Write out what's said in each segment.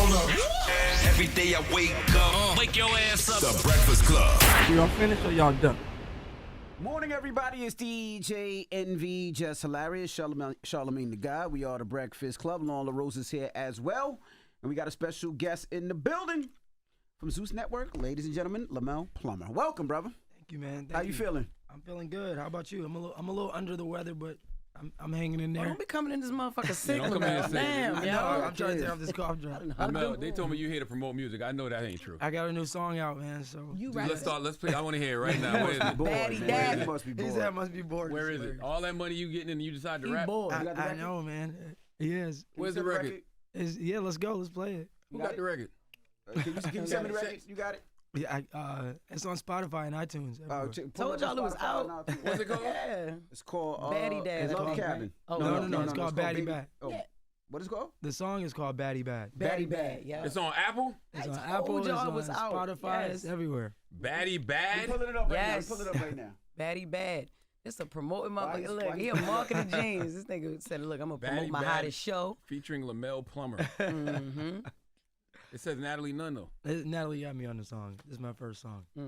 Hold up. Every day I wake up, wake your ass up. The Breakfast Club. Y'all finished or y'all done? Morning, everybody. It's DJ NV, Jess Hilarious, Charlamagne the guy. We are the Breakfast Club. Loren LoRosa's here as well. And we got a special guest in the building from Zeus Network. Ladies and gentlemen, Lemuel Plummer. Welcome, brother. Thank you, man. How you feeling? I'm feeling good. How about you? I'm a little under the weather, but I'm hanging in there. Don't be coming in this motherfucker sick. Don't come in sick. Damn, I yo. know, I'm trying to take off this cough drop. No, they told me you here to promote music. I know that ain't true. I got a new song out, man. So You Dude, right. let's play. I want to hear it right now. Where is it? Baddie man. Daddy. You must be he bored. said I must be bored. Where is it? All that money you getting and you decide to He rap? bored. You got the I record? know, man. Yes. Where's the record? Yeah, let's go. Let's play it. Who got the record? Can you send me the record? You got it? Yeah, it's on Spotify and iTunes. everywhere. Told y'all it was out. What's it called? Yeah. It's called Baddie Daddy. Love Right? Cabin. Oh, No, it's called Baddie Baby- Bad. Oh, Yeah. what is it called? The song is called Baddie Bad. Baddie Bad, yeah. It's on Apple? It's on I Apple, told it's y'all on it was out. Spotify, Yes. it's everywhere. Baddie You Bad? pull it up right Yes. now. Pull it up right now. Baddie Bad. It's a promoting Why motherfucker. is- Look, why he a is- marketing genius. This nigga said, look, I'm going to promote Baddie my Bad. hottest show. Featuring Lemuel Plummer. Mm-hmm. It says Natalie Nunn, though. Natalie got me on the song. This is my first song. She's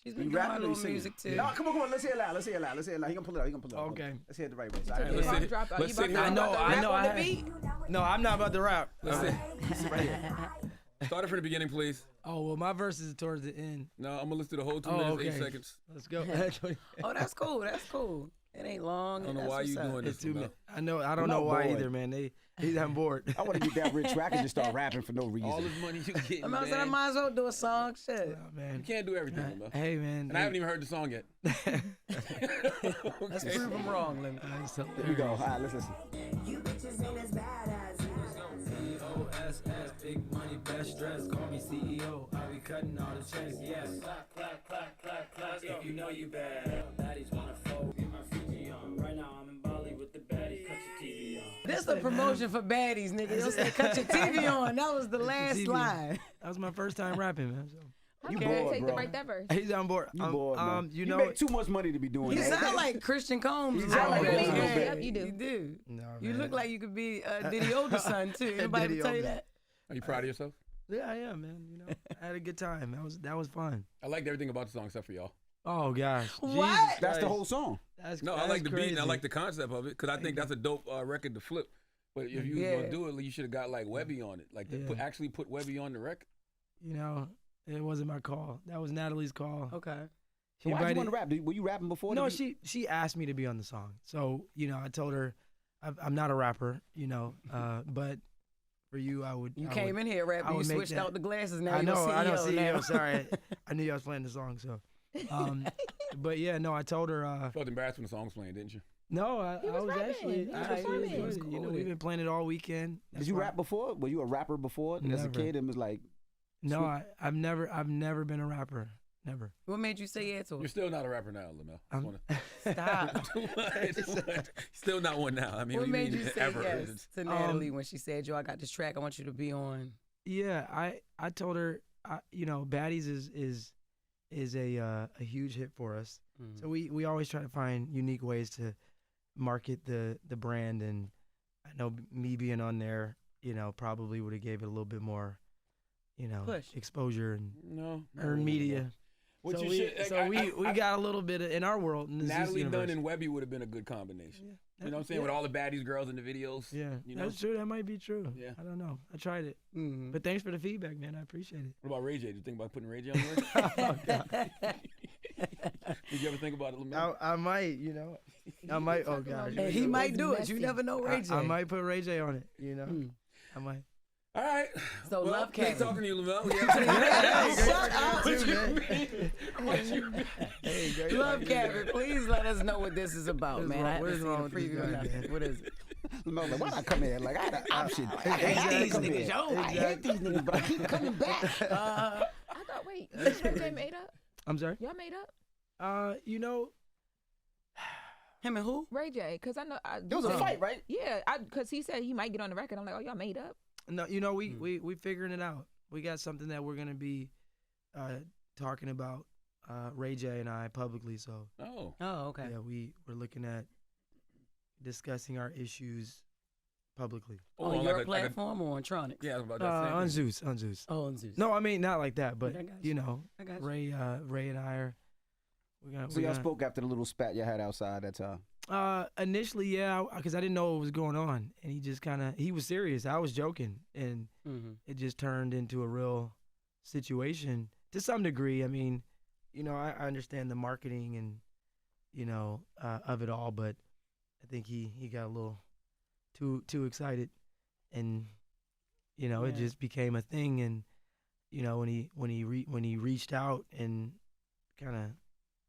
You been doing rapping my or you little singing? music, too. No, come on. Let's hear it loud. He gonna pull it up. Okay. Let's hear it the right way. All right, let's sit, let's sit here. I know. on the I beat? No, I'm not about to rap. Let's sit. Start it from the beginning, please. Oh well, my verse is towards the end. No, I'm going to listen to the whole 2 Oh, minutes, 8 okay. seconds. Let's go. Oh, that's cool. That's cool. It ain't long. I don't know That's why you what's up. doing It's this, 2 Lemuel. minutes. I know. I don't I'm know not why bored. either, man. I'm bored. I want to get that rich where I can just start rapping for no reason. All this money you get, I man. said I might as well do a song. Shit. Yeah, man. You can't do everything, Lemuel. Hey, man. And I haven't even heard the song yet. Let's Okay. prove him wrong, Lemmy. Here we go. All right, let's listen. COSS, big money, best dress. Call me CEO. I be cutting all the checks. Yes. Clap. If you know you bad. Baddies wanna fold. Get my Fiji on. Right now I'm in Bali with the baddies. Cut your TV on. This a promotion for baddies, nigga. You said cut your TV on. That was the last TV. line. That was my first time rapping, man. So. You Okay. bored, Take bro. the right that verse. He's on board. You bored, man. You You know. make too much money to be doing You that. sound like Christian Combs. You or sound like something. that a little bit. Yep, you do. You do. No, You man. look like you could be Diddy older son too. Anybody Diddy ever tell you older. that? Are you proud of yourself? Yeah, I am, man. You know, I had a good time. That was fun. I liked everything about the song except for y'all. Oh gosh. What? Jesus That's the Christ. whole song. No, I like the beat and I like the concept of it because I think that's a dope record to flip. But if you was Yeah. gonna do it, you should have got like Webby on it, like Yeah. actually put Webby on the record. You know, it wasn't my call. That was Natalie's call. Okay. She So why'd you invited- want to rap? Were you rapping before? No, Did you- she asked me to be on the song. So you know, I told her I'm not a rapper. You know, but for you, I would. You I came would, in here rapping. I You would make switched that- out the glasses. Now I you're know. CEO I know. CEO. now. Sorry, I knew I was playing the song. So, but yeah, no, I told her. I felt embarrassed when the song was playing, didn't you? No, I was was rapping. actually. He was I actually performing. enjoyed It was it. You know, cool. we've been playing it all weekend. Did That's you why- rap before? Were you a rapper before as a Never. kid? And was like, No, I've never been a rapper. Never. What made you say yeah to You're it? still not a rapper now, Lemuel. Stop. Still not one now. I mean, What we made mean you say ever. yes to Natalie when she said, "Yo, I got this track. I want you to be on." Yeah, I told her, you know, Baddies is a huge hit for us. So we always try to find unique ways to market the brand, and I know me being on there, you know, probably would have gave it a little bit more, you know, Push. exposure and No. earned media. What so you we, should, like, so we got a little bit in our world. In the Zeus Natalie universe. Nunn and Webby would have been a good combination. Yeah. You know what I'm saying? Yeah. With all the baddies girls in the videos. Yeah, You know? that's true. That might be true. Yeah. I don't know. I tried it, Mm-hmm. but thanks for the feedback, man. I appreciate it. What about Ray J? Did you think about putting Ray J on the list? Did you ever think about it, Lemuel? I might, you know, I might. Oh gosh, Hey, he might do it. You messy. never know, Ray J. I might put Ray J on it. You know, I might. All right. So well, love great Kevin. talking to you, Lemuel. Shut up. Love Kevin. Kevin. Please let us know what this is about, What's man. wrong- I haven't what's seen wrong a with this preview guy, or nothing. man? What is it? no, like, why not come here? Like, I had an option. I Exactly. hate these niggas, yo. I hate these niggas, but I keep coming back. I thought, wait, this Ray J made up? I'm sorry. Y'all made up? You know, Him and who? Ray J, because I know. There was a fight, right? Yeah, because he said he might get on the record. I'm like, oh, y'all made up? no, you know, we figuring it out. We got something that we're gonna be talking about, Ray J and I publicly. So Oh. Oh, okay. yeah, we're looking at discussing our issues publicly. On like your a- platform or on Tronics? Yeah, I was about that same On thing. Zeus. Oh, on Zeus. No, I mean not like that, but I got you you. know, I got you. Ray and I are. So y'all spoke after the little spat you had outside that time. Initially, yeah, because I didn't know what was going on, and he just he was serious. I was joking, and Mm-hmm. it just turned into a real situation to some degree. I mean, you know, I understand the marketing and you know of it all, but I think he got a little too excited, and you know, it Yeah. just became a thing. And you know, when he reached out and kind of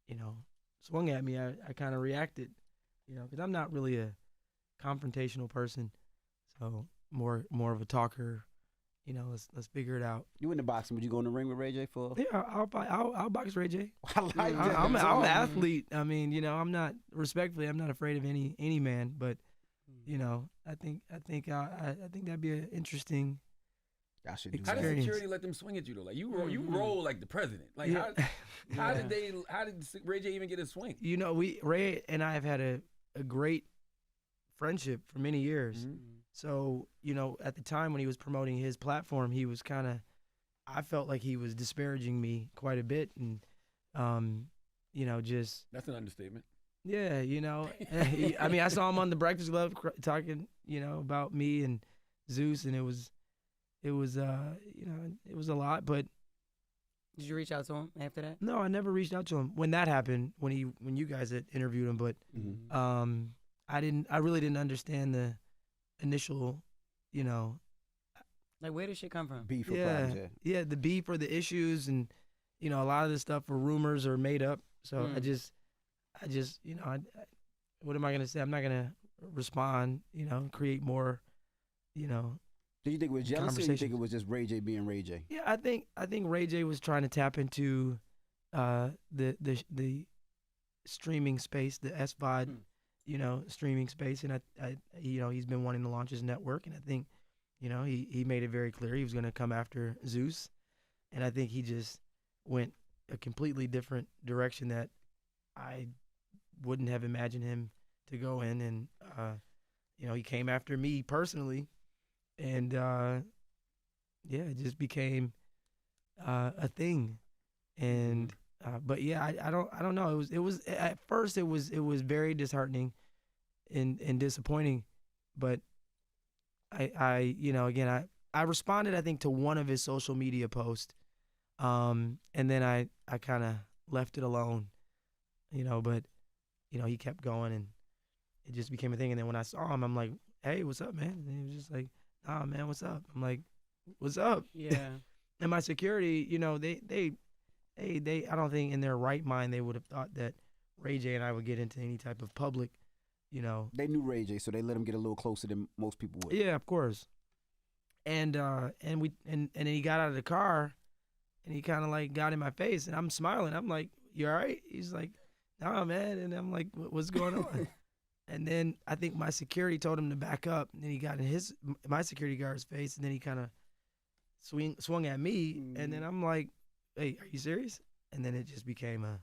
you know swung at me, I kind of reacted, you know, because I'm not really a confrontational person, so more of a talker. You know, let's figure it out. You in the boxing? Would you go in the ring with Ray J for? Yeah, I'll box Ray J. I like that. I'm an athlete. I mean, you know, I'm not afraid of any man, but you know, I think that'd be an interesting. I should do How that. did Experience. security let them swing at you though? Like you roll like the president. Like Yeah. how did Ray J even get a swing? You know, Ray and I have had a great friendship for many years. Mhm. So, you know, at the time when he was promoting his platform, he was I felt like he was disparaging me quite a bit, and you know, just That's an understatement. yeah, you know, I mean, I saw him on the Breakfast Club talking, you know, about me and Zeus, and it was you know, it was a lot, but Did you reach out to him after that? no, I never reached out to him when that happened, when you guys had interviewed him, but Mhm. I really didn't understand the initial, you know, Like, where did shit come from? Beef or problems, yeah, the beef or the issues, and you know, a lot of this stuff were rumors or made up. So I just, you know, what am I gonna say? I'm not gonna respond, you know, create more, you know. Did you think it was jealousy, or you think Conversations. it was just Ray J being Ray J? Yeah, I think Ray J was trying to tap into the streaming space, the SVOD, you know, streaming space, and I you know, he's been wanting to launch his network, and I think, you know, he made it very clear he was going to come after Zeus, and I think he just went a completely different direction that I wouldn't have imagined him to go in, and you know, he came after me personally, and yeah, it just became a thing, and but yeah, I don't know. It was at first it was very disheartening and disappointing, but I you know, again, I responded, I think, to one of his social media posts, and then I kind of left it alone, you know, but you know, he kept going, and it just became a thing. And then when I saw him, I'm like, hey, what's up, man? And he was just like, nah, man, what's up? I'm like, what's up? Yeah. And my security, you know, they I don't think in their right mind they would have thought that Ray J and I would get into any type of public, you know. They knew Ray J, so they let him get a little closer than most people would. Yeah, of course. And then he got out of the car, and he kind of like got in my face, and I'm smiling. I'm like, you all right? He's like, nah, man. And I'm like, what's going on? And then I think my security told him to back up, and then he got in my security guard's face, and then he kind of swung at me, and then I'm like, hey, are you serious? And then it just became a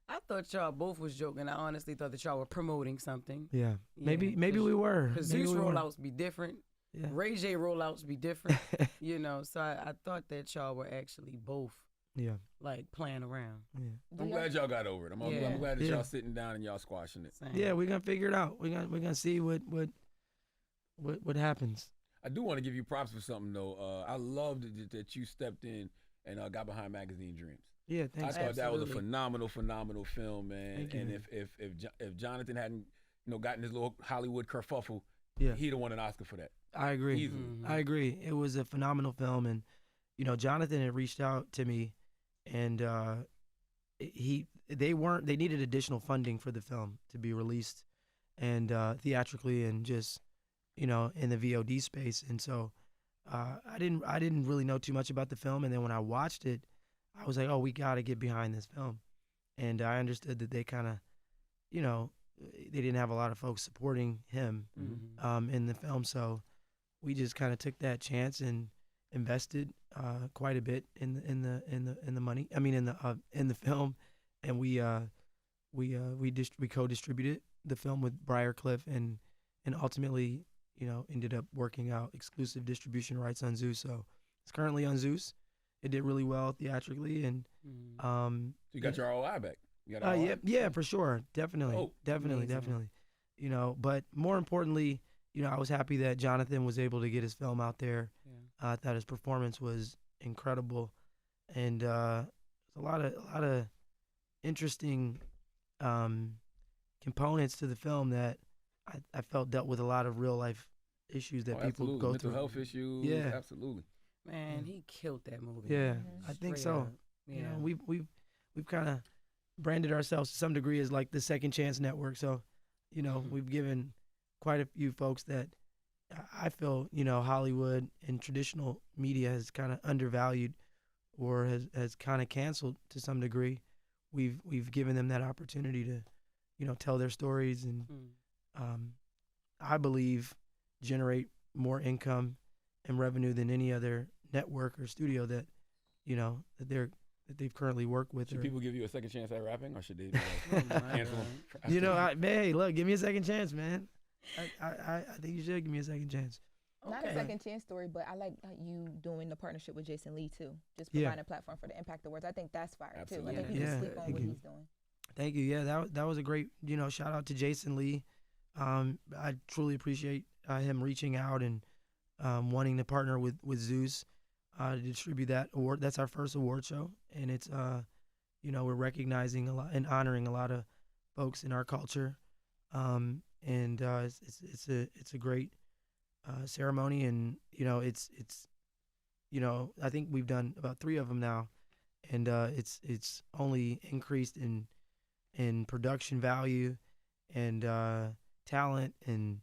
I thought y'all both was joking. I honestly thought that y'all were promoting something. yeah. Maybe Yeah, we were. Because Maybe Zeus we were. rollouts be different. Yeah. Ray J rollouts be different. You know, so I thought that y'all were actually both Yeah. like playing around. Yeah. I'm glad y'all got over it. I'm Yeah. glad that Yeah. y'all sitting down and y'all squashing it. Same. Yeah, we're gonna figure it out. We're gonna see what happens. I do want to give you props for something though. I loved that you stepped in and got behind Magazine Dreams. Yeah, I thanks. thought that was a Absolutely. phenomenal film, man. Thank you, And man. if Jonathan hadn't, you know, gotten his little Hollywood kerfuffle, Yeah. he'd have won an Oscar for that. I agree. Easily. I agree. It was a phenomenal film, and you know, Jonathan had reached out to me, and they needed additional funding for the film to be released, and theatrically, and just, you know, in the VOD space. And so I didn't really know too much about the film, and then when I watched it, I was like, oh, we got to get behind this film. And I understood that they kind of, you know, they didn't have a lot of folks supporting him in the film, so we just kind of took that chance and invested quite a bit in the money. I mean, in the film, and we co-distributed the film with Briarcliff, and ultimately, ended up working out exclusive distribution rights on Zeus. So it's currently on Zeus. It did really well theatrically, and So you got your ROI back. You got ROI? yeah, for sure, definitely, Oh, definitely. But more importantly, I was happy that Jonathan was able to get his film out there. Yeah. I thought his performance was incredible, and a lot of interesting components to the film that I felt dealt with a lot of real life issues that people absolutely. go Mental through. health issues. Yeah. Absolutely. Man, he killed that movie. Yeah, I think Straight so. up. Yeah. We've kind of branded ourselves to some degree as like the Second Chance Network. So, we've given quite a few folks that I feel, Hollywood and traditional media has kind of undervalued or has kind of canceled to some degree. We've given them that opportunity to, tell their stories and I believe generate more income and revenue than any other network or studio that they've currently worked with. Should people give you a second chance at rapping, or should they cancel them? Hey, look, give me a second chance, man. I think you should give me a second chance. Not Okay. a second chance story, but I like you doing the partnership with Jason Lee too. Just Yeah. providing a platform for the Impact Awards. I think that's fire too. I Absolutely. think people Yeah. sleep on Thank what you. he's doing. Thank you. Yeah, that was a great, shout out to Jason Lee. I truly appreciate him reaching out and wanting to partner with Zeus to distribute that award. That's our first award show, and it's we're recognizing a lot and honoring a lot of folks in our culture, and it's a great ceremony, and it's I think we've done about 3 of them now, and it's only increased in production value and talent, and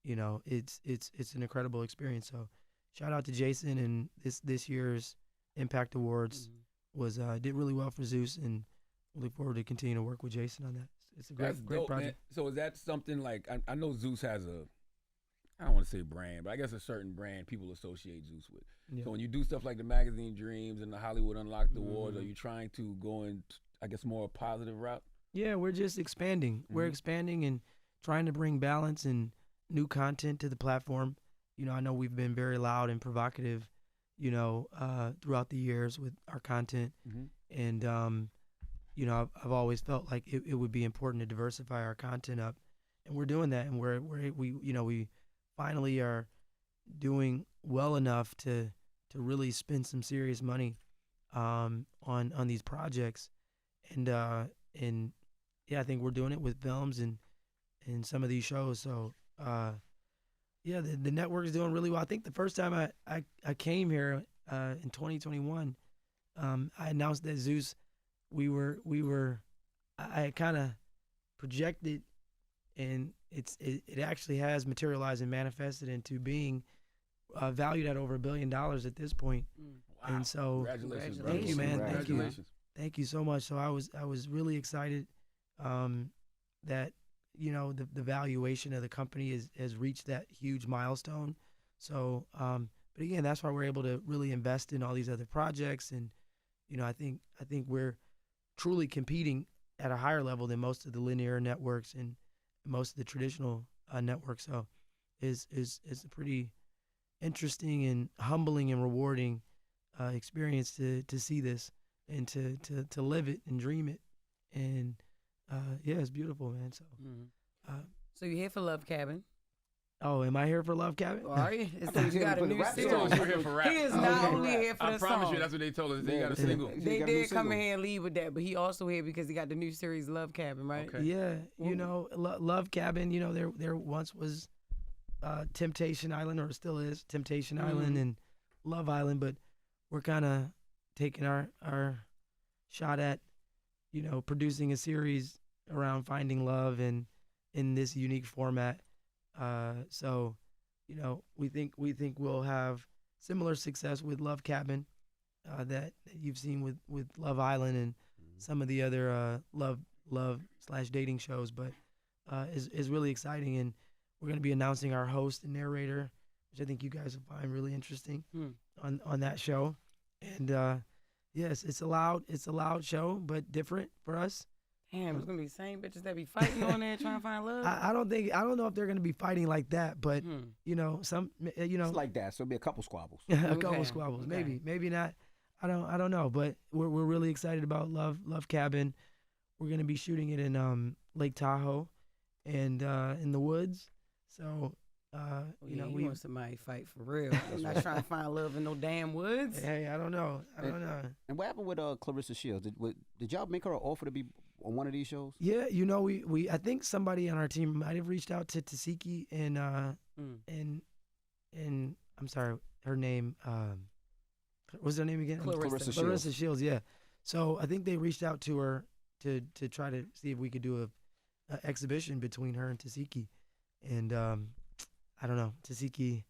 it's an incredible experience. So shout out to Jason, and this year's Impact Awards was did really well for Zeus, and we look forward to continuing to work with Jason on that. It's a That's great dope, project. man. So is that something like I know Zeus has I don't want to say brand, but I guess a certain brand people associate Zeus with. Yeah. So when you do stuff like the Magazine Dreams and the Hollywood Unlocked Awards, are you trying to go in, I guess, more a positive route? Yeah, we're just expanding. We're expanding and trying to bring balance and new content to the platform. I know we've been very loud and provocative, throughout the years with our content. And, I've always felt like it would be important to diversify our content up. And we're doing that. And we finally are doing well enough to really spend some serious money on these projects. And yeah, I think we're doing it with films and some of these shows. So, yeah, the network is doing really well. I think the first time I came here in 2021, I announced that Zeus, I kind of projected, and it actually has materialized and manifested into being valued at over $1 billion at this point. Wow. And so, Congratulations, brother. thank you, man. Thank you. Congratulations. Thank you so much. So I was really excited that the valuation of the company has reached that huge milestone. So, but again, that's why we're able to really invest in all these other projects, and I think we're truly competing at a higher level than most of the linear networks and most of the traditional networks. So, it's a pretty interesting and humbling and rewarding experience to see this and to live it and dream it, and yeah, it's beautiful, man. So, So you're here for Love Cabin. oh, am I here for Love Cabin? Are you? It thought says you you got a were for the new rap series. song. You're here for rap. He is not Okay. only here for I the promise song. you, that's what they told us. They Yeah. got a single. They got a new did come single. in here and lead with that, but he also here because he got the new series Love Cabin, right? Okay. Yeah, Love Cabin. There once was Temptation Island, or still is Temptation Island and Love Island, but we're kind of taking our shot at producing a series around finding love and in this unique format. So we think we'll have similar success with Love Cabin that you've seen with Love Island and some of the other love/dating shows, but is really exciting, and we're going to be announcing our host and narrator, which I think you guys will find really interesting on that show. And yes, it's a loud show, but different for us. Damn, it's gonna be the same bitches that be fighting on there trying to find love. I don't know if they're gonna be fighting like that, but you know, It's like that. So it'll be a couple squabbles. a couple Okay. squabbles, Okay. maybe not. I don't know, but we're really excited about Love Cabin. We're gonna be shooting it in Lake Tahoe, and in the woods. So you know, we we want somebody to fight for real. I'm not trying to find love in no damn woods. hey, I don't know. And what happened with Clarissa Shields? Did y'all make her an offer to be on one of these shows? Yeah, you know, we I think somebody on our team might have reached out to Tesehki and I'm sorry, her name what's her name again? Clarissa Shields. Yeah. So I think they reached out to her to try to see if we could do a exhibition between her and Tesehki, and I don't know. Tesehki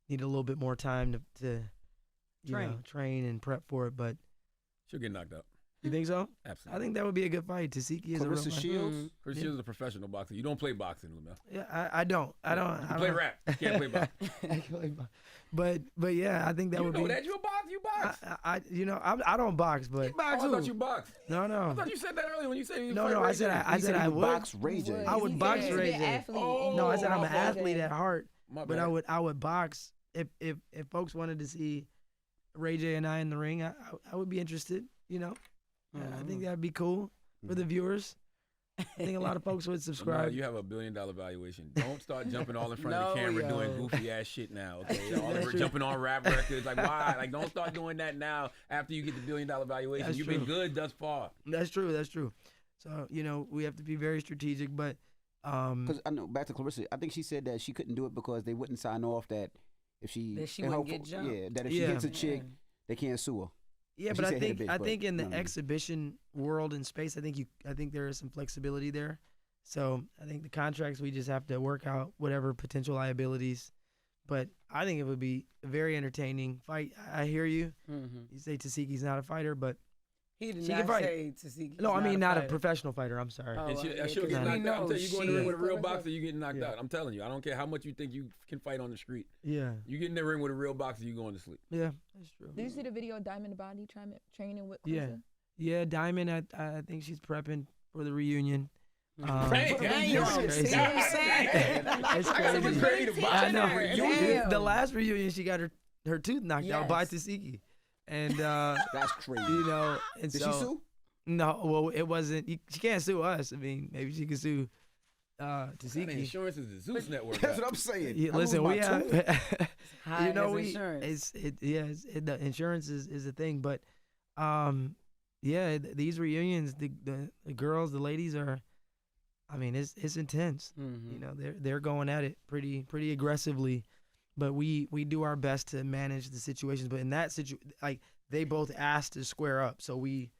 needed a little bit more time to train and prep for it, but She'll get knocked out. you think so? Absolutely. I think that would be a good fight. Tesehki is Clarissa a real Shields? Chris Shields is a professional boxer. You don't play boxing, Lemuel. Yeah, I don't. You can play rap. You can't play boxing. I can play box. But yeah, I think that You would know be. that. You a box. You box. I don't box, but Oh, I thought you boxed. no. I thought you said that earlier when you said you No, fight I Ray said J. I said I would. box Ray J. I would box Ray J. No, I said I'm an Oh, athlete at heart, My but bad. I would box if folks wanted to see Ray J and I in the ring. I would be interested. You know, I think that'd be cool for the viewers. I think a lot of folks would No, subscribe. you have $1 billion valuation. Don't start jumping all in front of No, the camera yo. doing goofy ass shit now. Okay, all That's over true. jumping on rap records. Like why? Like don't start doing that now. After you get the $1 billion valuation, That's you've true. been good thus far. That's true. So you know, we have to be very strategic, but Because I know back to Clarissa, I think she said that she couldn't do it because they wouldn't sign off that if she That she and wouldn't her- get jumped. Yeah, that if she Yeah. hits a chick, they can't sue her. yeah, She but I said hit a think bitch, I but, think in the you know. exhibition world and space, I think there is some flexibility there. So I think the contracts we just have to work out whatever potential liabilities. But I think it would be a very entertaining fight. I hear you. Mm-hmm. You say Tesehki's not a fighter, but He did She can not fight. say Tesehki. no, I mean not a fighter. professional fighter. I'm sorry. Oh, And yeah, she'll 'cause get we knocked out. I'm know telling you, you go in the ring with a real she- boxer, you getting knocked Yeah. out. I'm telling you, I don't care how much you think you can fight on the street. Yeah, You get in the ring with a real boxer, you going to sleep. yeah, that's true. Did you see the video of Diamond Body training with Yeah. Clarissa? Yeah, Diamond. I think she's prepping for the reunion. Damn. it's crazy. See what I'm saying? It's I got crazy. ready to box. I know. Damn. The last reunion, she got her tooth knocked out by Yes. Tesehki, and That's crazy. you know, and Did so she sue? no, well, it wasn't. She can't sue us. I mean, maybe she can sue The Tesehki. insurance is the Zeus Network. That's what I'm saying. Yeah, I listen, lose we my have, tooth. High you know, as insurance. the insurance is a thing, but yeah, these reunions, the girls, the ladies are, I mean, it's intense. Mhm. You know, they're going at it pretty aggressively, but we do our best to manage the situations. But in that like they both asked to square up, so we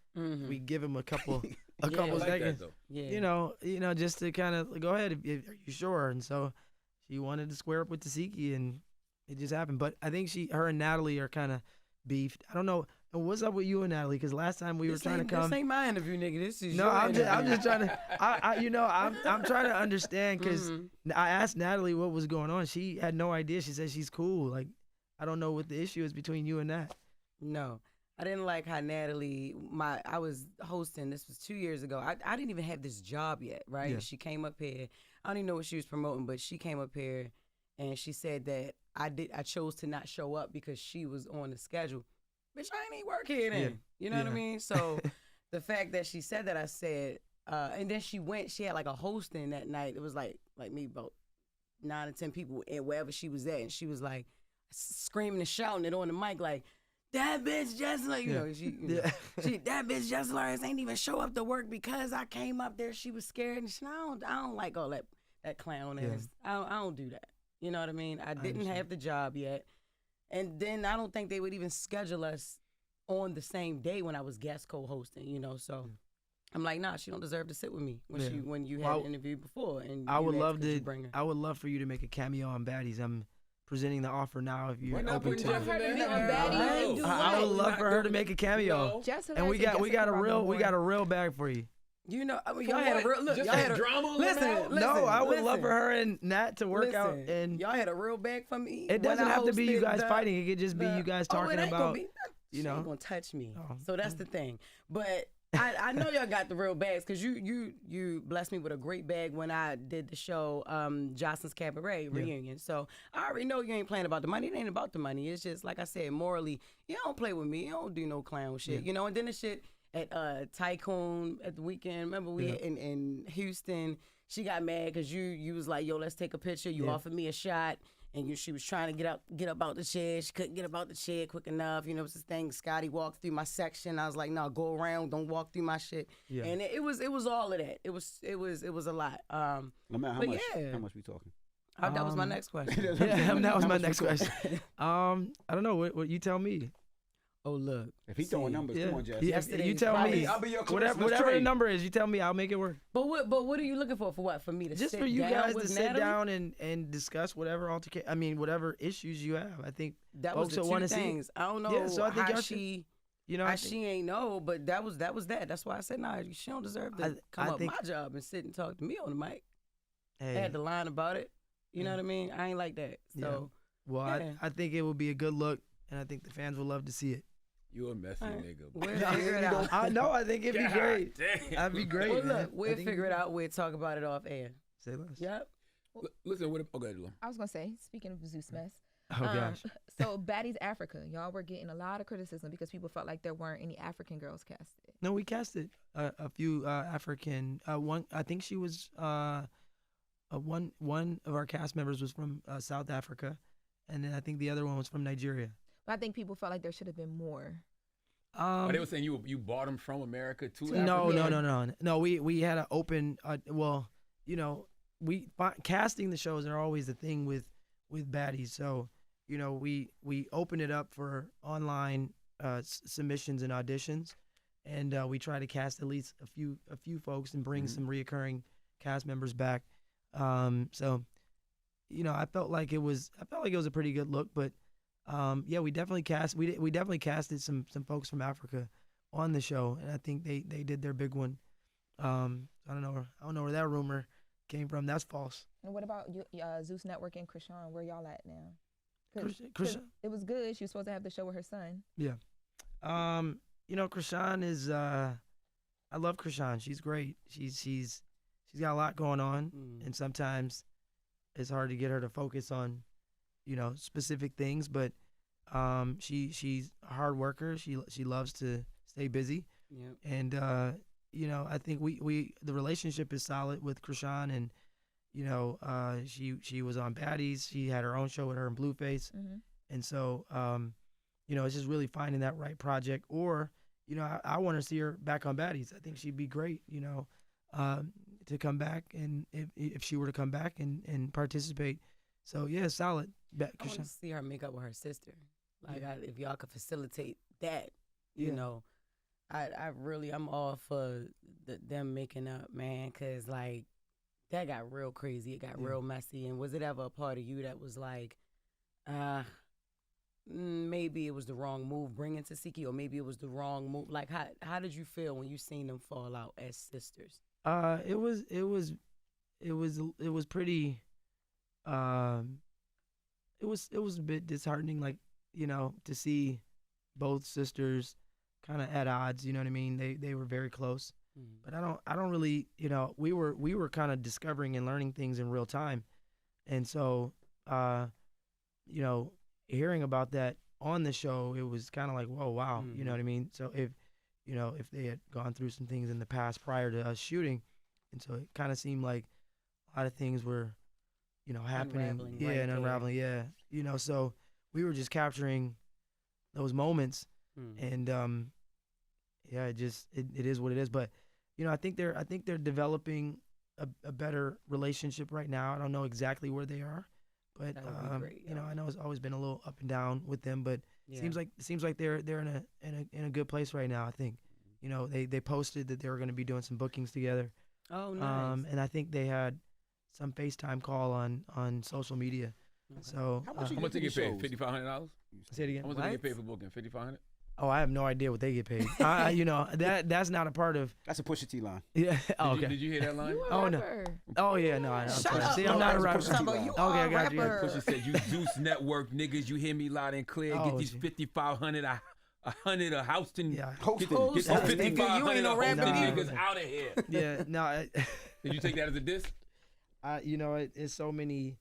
give them a couple I couple like that seconds. though. Yeah. You know, just to kind of go ahead. Are you sure? And so she wanted to square up with Tesehki, and it just happened. But I think her and Natalie are kind of beefed. I don't know. And what's up with you and Natalie? Because last time we were trying to come. This ain't my interview, nigga. This is No, your I'm interview. just trying to. I'm trying to understand because I asked Natalie what was going on. She had no idea. She said she's cool. Like, I don't know what the issue is between you and Nat. No, I didn't like how Natalie. I was hosting. This was 2 years ago. I didn't even have this job yet, right? Yeah. She came up here. I don't even know what she was promoting, but she came up here, and she said that I chose to not show up because she was on the schedule. Bitch, I ain't even work here then. Yeah. You know what I Yeah. mean? So the fact that she said that, I said, and then she had like a hosting that night. It was like me, about 9 or 10 people and wherever she was at, and she was like screaming and shouting it on the mic like, that bitch just like, you Yeah. know, Yeah. that bitch Jess Hilarious ain't even show up to work because I came up there. She was scared, and I don't like all that clown Yeah. ass. I don't do that. You know what I mean? I didn't understand. have the job yet, and then I don't think they would even schedule us on the same day when I was guest co-hosting. You know, so I'm like, nah, she don't deserve to sit with me when you had Well, an interview before. And I you would asked, love could you to. bring her? I would love for you to make a cameo on Baddies. I'm presenting the offer now. If you're We're not open putting to Jess it. in there. Be on Baddies. No. I would What? love for her to make a cameo, No. Jess and we Hilarious, got a Jessica real Robinson. real bag for you. You know, I mean, For y'all had a what? real look. Just Y'all for had a drama? listen. No, I would love listen. for her and Nat to work out, Listen, and y'all had a real bag for me. it when doesn't I have to be you hosted guys the- fighting. It could just be the- you guys Oh, talking it ain't gonna about. be, you she know. ain't gonna touch me. Oh. So that's the thing. But I know y'all got the real bags because you blessed me with a great bag when I did the show Jocelyn's Cabaret reunion. So I already know you ain't playing about the money. It ain't about the money. It's just like I said, morally, you don't play with me. You don't do no clown shit. You know. And then the shit at Tycoon at the weekend. Remember we in Houston. She got mad because you was like, yo, let's take a picture. You offered me a shot. And she was trying to get up out the chair. She couldn't get up out the chair quick enough. You know, it's this thing. Scotty walked through my section. I was like, no, go around. Don't walk through my shit. Yeah. And it was all of that. It was a lot. How much we talking? That was my next question. That was my next question. I don't know. What you tell me? Oh, look. If he throwing numbers, come on, Jess. You tell me. I'll be your whatever the number is, you tell me. I'll make it work. But what are you looking for? For what? For me to just sit for you down guys with to Natalie? sit down and discuss whatever whatever issues you have. I think that folks was the want two to see. things. I don't know So I think how she. She ain't know, but that was that. That's why I said, nah, she don't deserve to come up my job and sit and talk to me on the mic. Hey. I had to line about it. You know what I mean? I ain't like that. So, well, I think it will be a good look, and I think the fans will love to see it. You a messy nigga. We'll figure it out. I know. I think it'd be great. Damn. That'd be great. Well, man. look, we'll figure it out. We'll talk about it off air. Say less. Yep. Listen, okay, Lou. I was gonna say, speaking of Zeus mess. Oh gosh. So Baddies Africa, y'all were getting a lot of criticism because people felt like there weren't any African girls casted. No, we casted a few African. One, I think she was one of our cast members was from South Africa, and then I think the other one was from Nigeria. But I think people felt like there should have been more. They were saying you bought them from America to Africa? No. We had an open. Casting the shows are always the thing with Baddies. So we open it up for online submissions and auditions, and we try to cast at least a few folks and bring some reoccurring cast members back. So I felt like it was a pretty good look, but. We definitely casted some folks from Africa on the show, and I think they did their big one. I don't know where that rumor came from. That's false. And what about Zeus Network and Chrisean? Where y'all at now? Chrisean? It was good. She was supposed to have the show with her son. Yeah. Chrisean is I love Chrisean. She's great. She's got a lot going on, and sometimes it's hard to get her to focus on specific things, but she's a hard worker. She loves to stay busy. Yep. And I think the relationship is solid with Chrisean, and she was on Baddies. She had her own show with her and Blueface. And so it's just really finding that right project, or I want to see her back on Baddies. I think she'd be great, to come back, and if she were to come back and participate. So yeah, solid. I want to see her make up with her sister. Like, if y'all could facilitate that, I'm all for them making up, man, because like that got real crazy. It got real messy. And was it ever a part of you that was like, maybe it was the wrong move bringing Tesehki, or maybe it was the wrong move? Like, how did you feel when you seen them fall out as sisters? It was pretty. It was a bit disheartening, like, to see both sisters kind of at odds. You know what I mean? They were very close, but I don't really, we were kind of discovering and learning things in real time, and so, hearing about that on the show, it was kind of like, whoa, wow, you know what I mean? So if they had gone through some things in the past prior to us shooting, and so it kind of seemed like a lot of things were, happening, unraveling, so we were just capturing those moments, and it is what it is. But I think they're developing a better relationship right now. I don't know exactly where they are, but great, I know it's always been a little up and down with them, but seems like they're in a good place right now. I think they posted that they were going to be doing some bookings together. Oh, nice. And I think they had some FaceTime call on social media. Okay. So how much they get paid? $5,500? Say it again. How much they get paid for booking? $5,500? Oh, I have no idea what they get paid. That's not a part of. That's a Pusha T line. Yeah. Oh, okay. Did you hear that line? No. Oh yeah, no. I'm sorry. See, I'm not a rapper. Okay, I got you. Pusha said, "You Zeus Network niggas, you hear me loud and clear. Get these $5,500 100 a Houston. Yeah. Get Houston, the nigga, 55 you ain't no Houston rapper either. niggas out of here. Yeah, no, Did you take that as a diss? you know, it's so many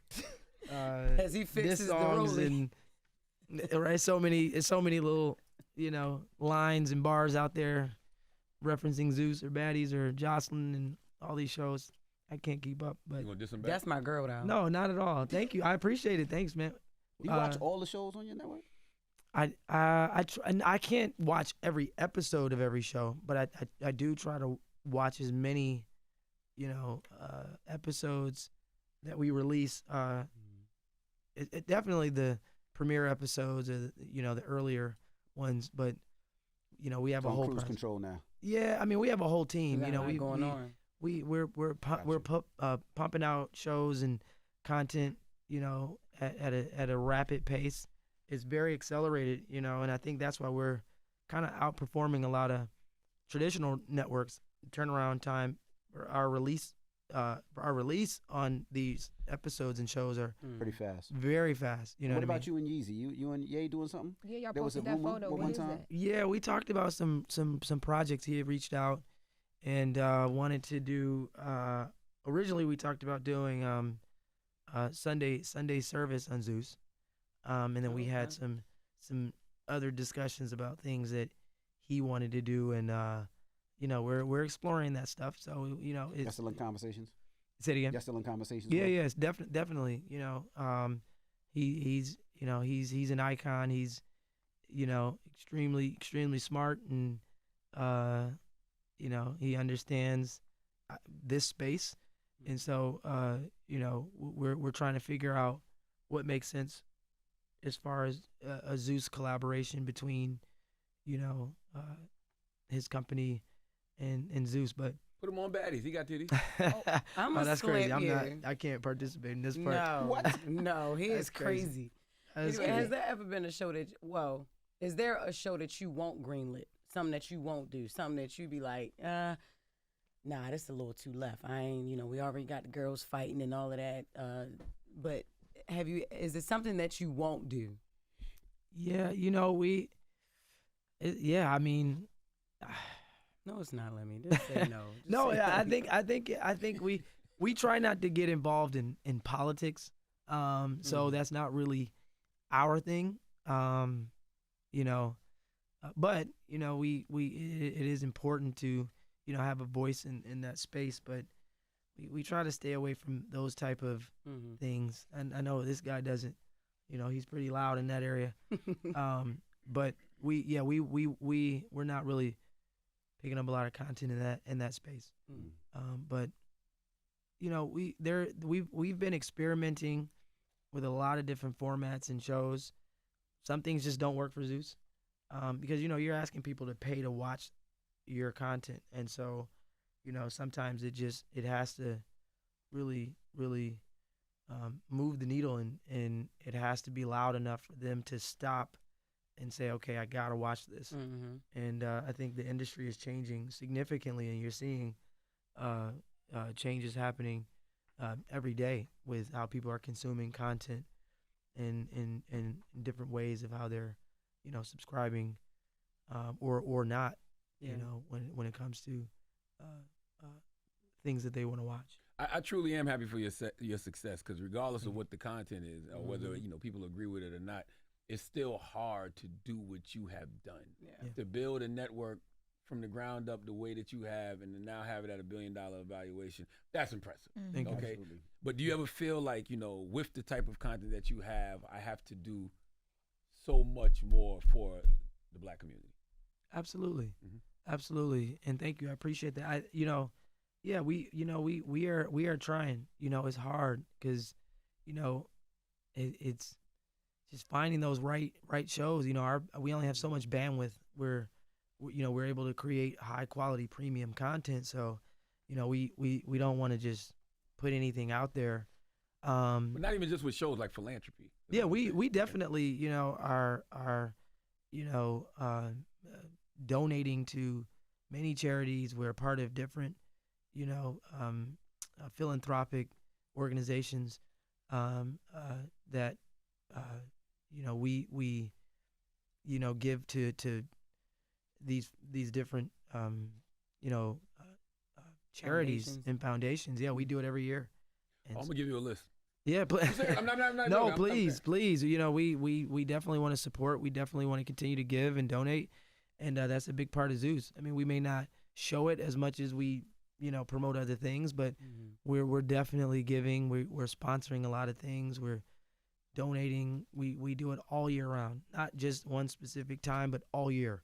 As he diss fixes the songs rollie. and right, so many little, you know, lines and bars out there referencing Zeus or Baddies or Joseline and all these shows. I can't keep up, but You gonna diss him back? That's my girl, though. no, not at all. Thank you, I appreciate it. Thanks, man. You watch all the shows on your network? And I can't watch every episode of every show, but I do try to watch as many, you know, episodes that we release. It definitely the premiere episodes, you know, the earlier ones, but you know, we have It's a on whole cruise process. control now. Yeah, I mean, we have a whole team. You know, going on. we're pumping out shows and content, you know, at a rapid pace. It's very accelerated, you know, and I think that's why we're kind of outperforming a lot of traditional networks. Turnaround time for our release on these episodes and shows are Pretty fast. very fast. You know What what I about mean? you and Yeezy? You and Ye doing something? Yeah, y'all There was posted a that rumor photo. one What is time? that? Yeah, we talked about some projects. He had reached out and wanted to do. Originally, we talked about doing Sunday service on Zeus, and then we had some other discussions about things that he wanted to do, and you know, we're exploring that stuff. So you know, Y'all it's still in conversations? say it again. Y'all still in conversations? Yeah, bro? yes, definitely. You know, he's you know he's an icon. He's you know extremely smart, and you know he understands this space, and so you know we're trying to figure out what makes sense as far as a Zeus collaboration between you know his company and Zeus, but. Put him on Baddies. He got titties. I'm Oh, a that's crazy. slap I'm not. you. I can't participate in this part. No, What? no, he That's is crazy. crazy. That's Anyway, has crazy. there ever been a show that, well, is there a show that you won't greenlit? Something that you won't do? Something that you be like, nah, this a little too left. I ain't, you know, we already got the girls fighting and all of that. But is it something that you won't do? Yeah, you know yeah, I mean, No, it's not. Let me just say no. Just no, say yeah, no. I think we try not to get involved in politics. So that's not really our thing. You know, but you know, it is important to you know have a voice in that space, but we try to stay away from those type of things. And I know this guy doesn't. You know, he's pretty loud in that area. But we're not really picking up a lot of content in that space. But you know, we've been experimenting with a lot of different formats and shows. Some things just don't work for Zeus, because you know you're asking people to pay to watch your content, and so you know sometimes it has to really move the needle, and it has to be loud enough for them to stop and say, okay, I gotta watch this. And I think the industry is changing significantly, and you're seeing changes happening every day with how people are consuming content and in different ways of how they're, you know, subscribing or not, you know, when it comes to things that they want to watch. I truly am happy for your success, because regardless of what the content is, or whether you know people agree with it or not, it's still hard to do what you have done. Yeah. To build a network from the ground up the way that you have, and to now have it at $1 billion valuation, that's impressive. Thank you. Okay. Absolutely. But do you ever feel like, you know, with the type of content that you have, I have to do so much more for the Black community? Absolutely, absolutely, and thank you. I appreciate that. We are trying. You know, it's hard because, you know, it's just finding those right shows. You know, we only have so much bandwidth. We're able to create high quality premium content. So, you know, we don't want to just put anything out there. But not even just with shows like Philanthropy. Yeah, we definitely, you know, are you know, donating to many charities. We're a part of different, you know, philanthropic organizations that, you know, we give to these different charities and foundations. Yeah, we do it every year. And I'm gonna give you a list. yeah, I'm not no, joking. please. We definitely want to support. We definitely want to continue to give and donate, and that's a big part of Zeus. I mean, we may not show it as much as we promote other things, but we're definitely giving. We're sponsoring a lot of things. We're donating. We do it all year round, not just one specific time, but all year.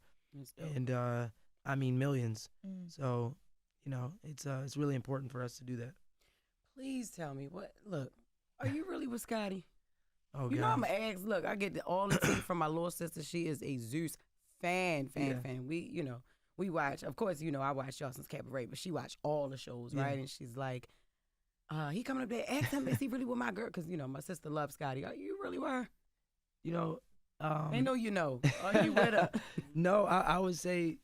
And I mean millions. So it's really important for us to do that. Please tell me look, are you really with Scotty? Oh, You know God. I'm an ex. Look, I get all the tea from my little sister. She is a Zeus fan. We watch. Of course, I watch y'all since Cabaret, but she watched all the shows, right? And she's like, he coming up there, ask him, is he really with my girl? Because, my sister loves Scotty. Are you really with her? They know you know. Are you with her? No, I would say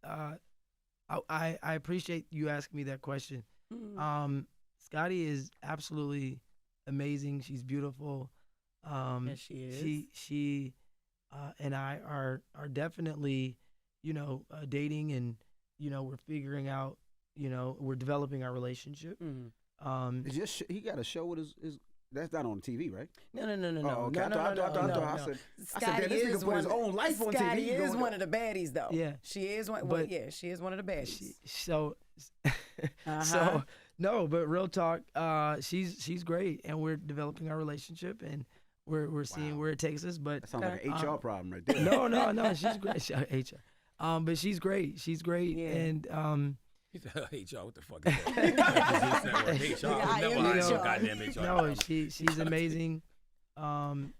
I appreciate you asking me that question. Scotty is absolutely amazing. She's beautiful. Yes, she is. She and I are definitely, dating, and we're figuring out, we're developing our relationship. He got a show with his. That's not on TV, right? No. Oh, okay. No. I said, this nigga put his own life on TV. Scotty is one of the baddies, though. Yeah. She is one. But she is one of the baddies. So no, but real talk, she's great, and we're developing our relationship, and we're seeing where it takes us. But That sounds like an HR problem right there. no, she's great. HR. But she's great. She's great, and He said, HR, what the fuck is that? Zeus Network, HR. I Never am mind, HR. goddamn HR. no, she's amazing. And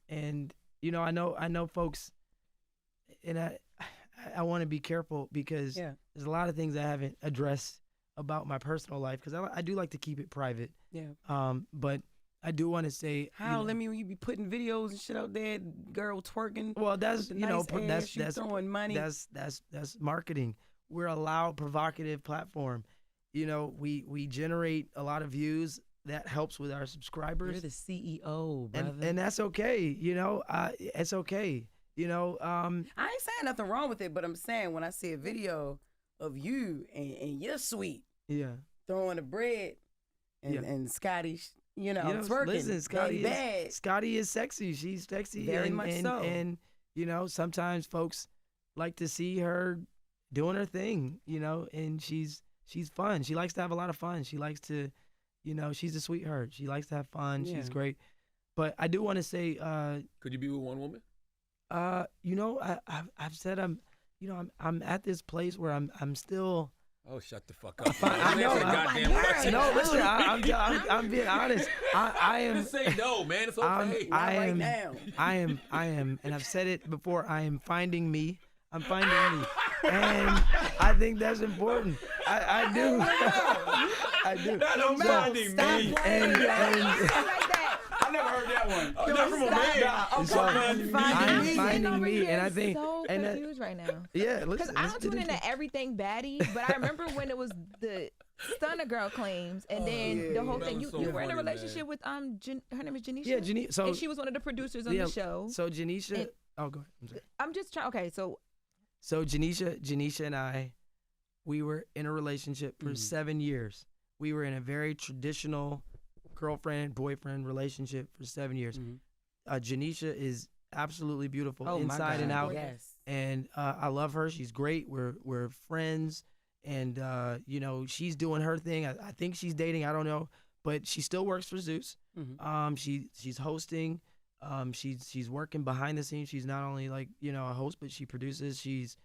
I know folks, and I want to be careful because there's a lot of things I haven't addressed about my personal life, because I do like to keep it private. Yeah. But I do want to say, when you be putting videos and shit out there, girl twerking. well, that's that's throwing money. That's marketing. We're a loud, provocative platform. We generate a lot of views. That helps with our subscribers. You're the CEO, brother. and that's okay. It's okay. I ain't saying nothing wrong with it, but I'm saying when I see a video of you and you're sweet, throwing the bread, and Scotty, twerking. Listen, Scotty is sexy. She's sexy. Very much so. And sometimes folks like to see her doing her thing, and she's fun. She likes to have a lot of fun. She likes to, she's a sweetheart. She likes to have fun. Yeah. She's great. But I do want to say, Could you be with one woman? I've said I'm at this place where I'm still. Oh, shut the fuck up. I know. Answer the goddamn question. No, listen. I'm being honest. I am. Just say no, man. It's okay. I am, and I've said it before. I am finding me. I'm finding me, and I think that's important. I do. I do. I'm finding me. And I never heard that one. Not from a man. I'm I'm finding me, and I think, so and confused right now. yeah, Because listen. I don't tune into everything baddie, but I remember when it was the Stunner Girl claims, and then the whole that thing. was You so were in a funny, relationship man. with her name is Janisha. Yeah, Janisha. So and she was one of the producers on the show. So Janisha. And- Oh, go ahead. I'm sorry. I'm just trying. Okay, so So Janisha and I, we were in a relationship for 7 years. We were in a very traditional girlfriend-boyfriend relationship for 7 years. Janisha is absolutely beautiful inside and out. Yes. And I love her. She's great. We're friends. And, she's doing her thing. I think she's dating. I don't know. But she still works for Zeus. She's hosting. She's working behind the scenes. She's not only a host, but she produces. She's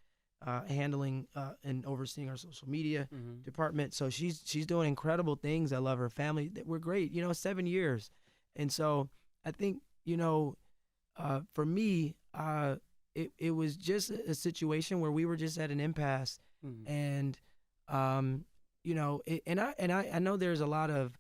handling and overseeing our social media department. So she's doing incredible things. I love her family. We're great. 7 years, and so I think for me, it was just a situation where we were just at an impasse, and and I know there's a lot of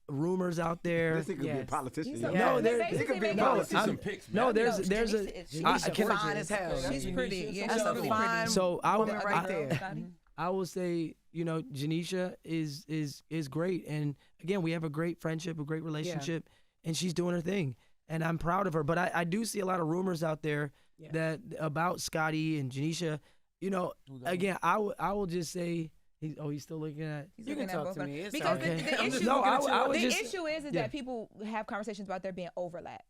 rumors out there. This nigga could be a politician. Yeah. No, there Basically, could they be make no. decisions. Some picks, No, man. there's Janisha fine as hell. She's pretty. Yeah, That's she's a pretty. fine So woman right there. I will say, Janisha is great, and again, we have a great friendship, a great relationship, and she's doing her thing, and I'm proud of her. But I do see a lot of rumors out there that about Scotty and Janisha. You know, again, I will just say. He's still looking at. He's You looking can at talk both to me. It's because all right. the issue, No, I was the just- issue is that people have conversations about there being overlap.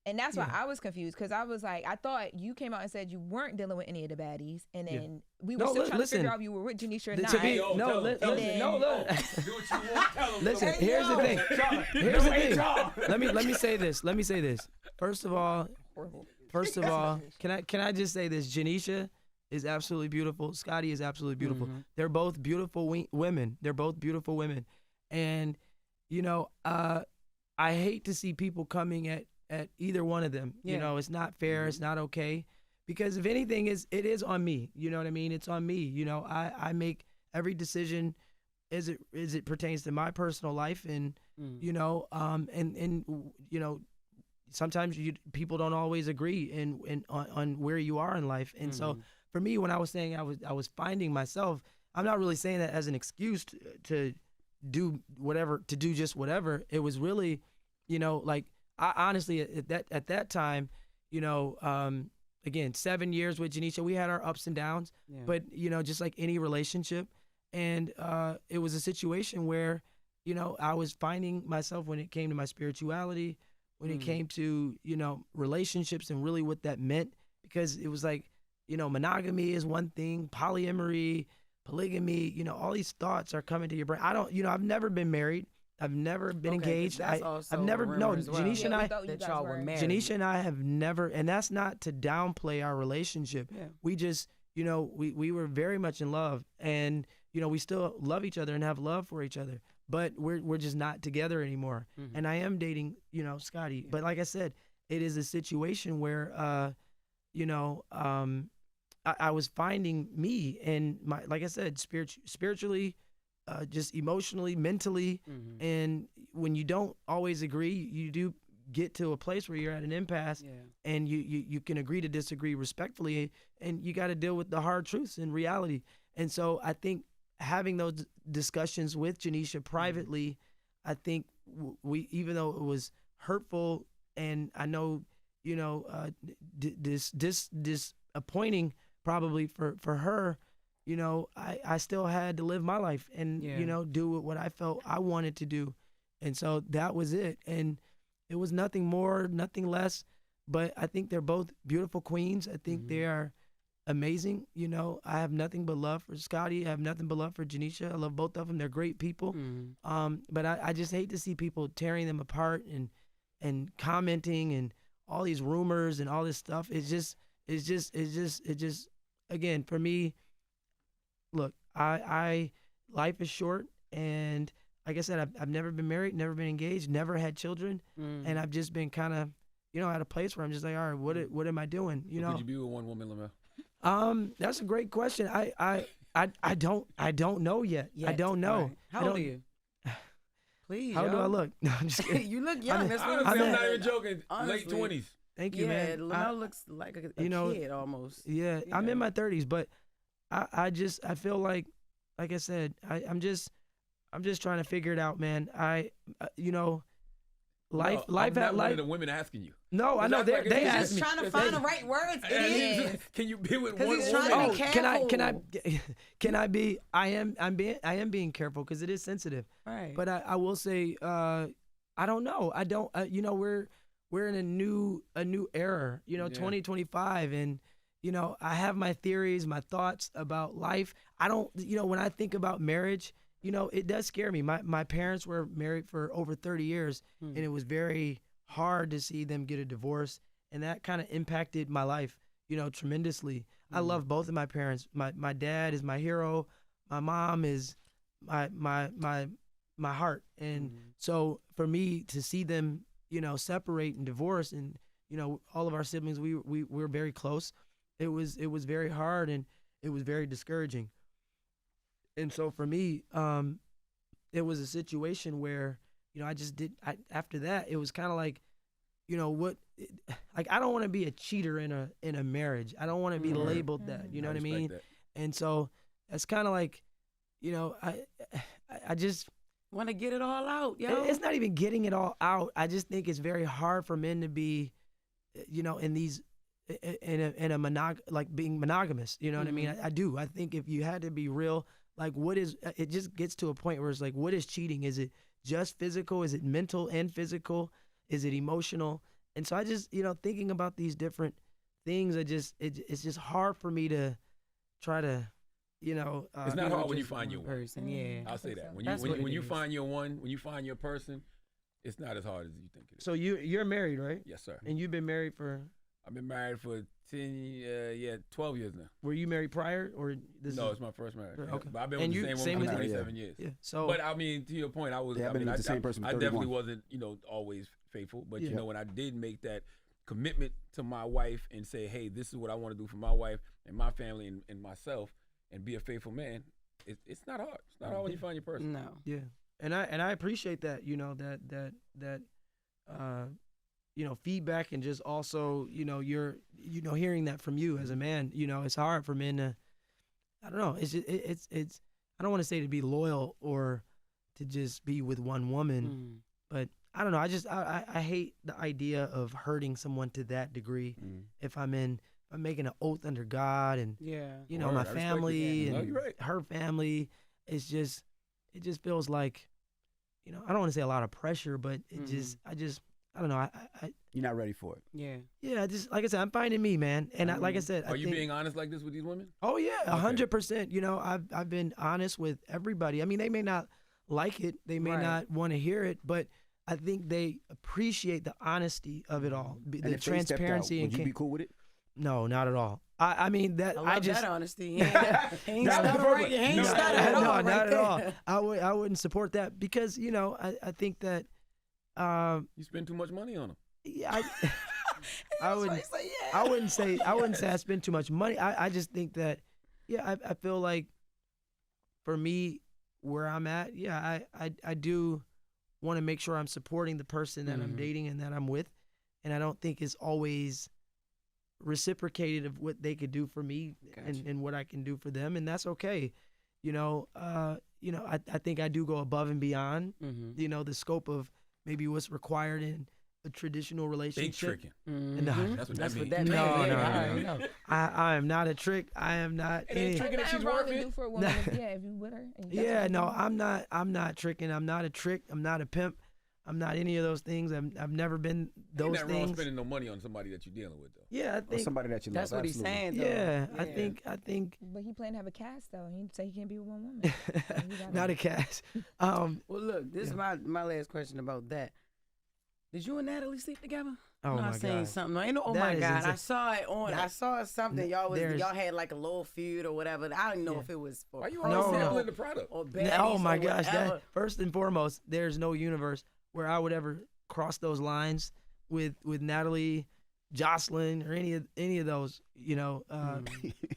And that's why I was confused, because I was like, I thought you came out and said you weren't dealing with any of the baddies, and then we were still trying to figure out if you were with Janisha or not. To be, Yo, no, tell li- him, tell listen, him. no, look. Do what you want. Tell him. Listen, Hey, here's the yo. thing. Charlie, Here's the hey, thing. Charlie. Let me say this. Let me say this. First of all, can I just say this? Janisha is absolutely beautiful. Scotty is absolutely beautiful. Mm-hmm. They're both beautiful women. They're both beautiful women. And you know, I hate to see people coming at either one of them. Yeah. You know, it's not fair. It's not okay. Because if anything, it is on me. You know what I mean? It's on me. You know, I make every decision as it pertains to my personal life, and you know, and you know, sometimes people don't always agree on where you are in life. And so for me, when I was saying I was finding myself, I'm not really saying that as an excuse to do whatever, to do just whatever. It was really, you know, like I honestly at that time, you know, again, 7 years with Janisha, we had our ups and downs, but you know, just like any relationship, and it was a situation where, you know, I was finding myself when it came to my spirituality, when it came to, you know, relationships and really what that meant, because it was like, you know, monogamy is one thing, polyamory, polygamy, you know, all these thoughts are coming to your brain. I've never been married. I've never been engaged. That's also I've never, a rumor no, as well. Janisha and I, that y'all were married. Janisha and I have never, and that's not to downplay our relationship. Yeah. We just, you know, we were very much in love, and, you know, we still love each other and have love for each other, but we're just not together anymore. And I am dating, you know, Scotty. But like I said, it is a situation where, you know, I was finding me, and my, like I said, spiritually, just emotionally, mentally, and when you don't always agree, you do get to a place where you're at an impasse, and you can agree to disagree respectfully, and you got to deal with the hard truths and reality. And so I think having those discussions with Janisha privately, I think we, even though it was hurtful, and I know, you know, disappointing probably for her, you know, I still had to live my life and, you know, do what I felt I wanted to do. And so that was it. And it was nothing more, nothing less. But I think they're both beautiful queens. I think they are amazing. You know, I have nothing but love for Scotty. I have nothing but love for Janisha. I love both of them. They're great people. But I just hate to see people tearing them apart and commenting and all these rumors and all this stuff. It's just, again, for me, look, I life is short, and like I said, I've never been married, never been engaged, never had children, and I've just been kind of, you know, at a place where I'm just like, all right, what am I doing? You know? Could you be with one woman, Lemuel? That's a great question. I don't know yet. I don't know. Right. How old are you? Please. How do I look? No, I'm just kidding. You look young. That's what Honestly, I'm I'm not saying. even joking. Honestly. Late 20s. Thank you, man. Lemuel looks like a you know, kid almost. Yeah, You I'm know. in my 30s, but I feel like I said, I'm just trying to figure it out, man. You know, life I'm not one life. of the women asking you. No, I know That's like they it's asked He's me. trying to find the right words. It is. Can you be with 'Cause one he's woman? trying to Oh, be can I be? I am being careful because it is sensitive. Right. But I will say, I don't know. I don't. You know, we're in a new era. You know, 2025, and you know, I have my theories, my thoughts about life. I don't. You know, when I think about marriage, you know, it does scare me. My parents were married for over 30 years, and it was very hard to see them get a divorce, and that kind of impacted my life, you know, tremendously. I love both of my parents. My dad is my hero. My mom is my heart. And so for me to see them, you know, separate and divorce, and you know, all of our siblings, we were very close. It was very hard, and it was very discouraging. And so for me, it was a situation where, you know, after that, it was kind of like, you know, I don't want to be a cheater in a marriage. I don't want to be labeled that, you know what I mean? That. And so that's kind of like, you know, I just Want to get it all out, yo. it's not even getting it all out. I just think it's very hard for men to be, you know, in these in a like being monogamous. You know what I mean? I do. I think if you had to be real, like it just gets to a point where it's like, what is cheating? Is it just physical? Is it mental and physical? Is it emotional? And so I just, thinking about these different things, it's just hard for me to try to, it's not hard when you find your one. Person. Yeah, I'll say that. When you find your one, when you find your person, it's not as hard as you think it is. So you're married, right? Yes, sir. And you've been married for? I've been married for 12 years now. Were you married prior, or No, it's my first marriage. Okay. But I've been with the same woman for 27 years. Yeah. So, but I mean, to your point, I definitely wasn't, always faithful. But when I did make that commitment to my wife and say, hey, this is what I want to do for my wife and my family and myself, and be a faithful man, it's not hard. It's not hard when you find your person. No. Yeah. And I appreciate that, feedback, and just also, you're hearing that from you as a man. It's hard for men to, I don't know, it's I don't want to say to be loyal or to just be with one woman, but I don't know. I hate the idea of hurting someone to that degree. If I'm making an oath under God and my family and her family, it just feels like, I don't want to say a lot of pressure, but I don't know. You're not ready for it. Yeah. Yeah. Just like I said, I'm finding me, man. And like I said, are you being honest like this with these women? Oh yeah, 100%. I've been honest with everybody. I mean, they may not like it, they may not want to hear it, but I think they appreciate the honesty of it all, the transparency. Would you be cool with it? No, not at all. I mean that. I love just that honesty. He ain't stuttering. He ain't stuttering at all. No, not at all. I wouldn't support that because I think that you spend too much money on them. Yeah, I wouldn't say I spend too much money. I just think that I feel like for me where I'm at, I do want to make sure I'm supporting the person that I'm dating and that I'm with, and I don't think it's always reciprocated of what they could do for me and what I can do for them, and that's okay. I think I do go above and beyond, the scope of maybe what's required in a traditional relationship. They tricking. That's what that means. No. I am not a trick. I am not. Ain't tricking if she's working. For a woman, if you with her. I'm not tricking. I'm not a trick. I'm not a pimp. I'm not any of those things. I've never been those things. Ain't nothing wrong spending no money on somebody that you're dealing with, though. Yeah, I think or somebody that you love. That's what he's saying, though. Yeah, I think. But he plan to have a cast though. He say he can't be with one woman. Not a cast. Well, look, this is my last question about that. Did you and Natalie sleep together? Oh my saying God. something. Oh That my is God! insane. I saw it on. I saw something. Y'all had like a little feud or whatever. I don't know if it was for. Why you always No. sampling the product? Or baddies Oh my or gosh! whatever. First and foremost, there's no universe where I would ever cross those lines with Natalie, Joseline, or any of those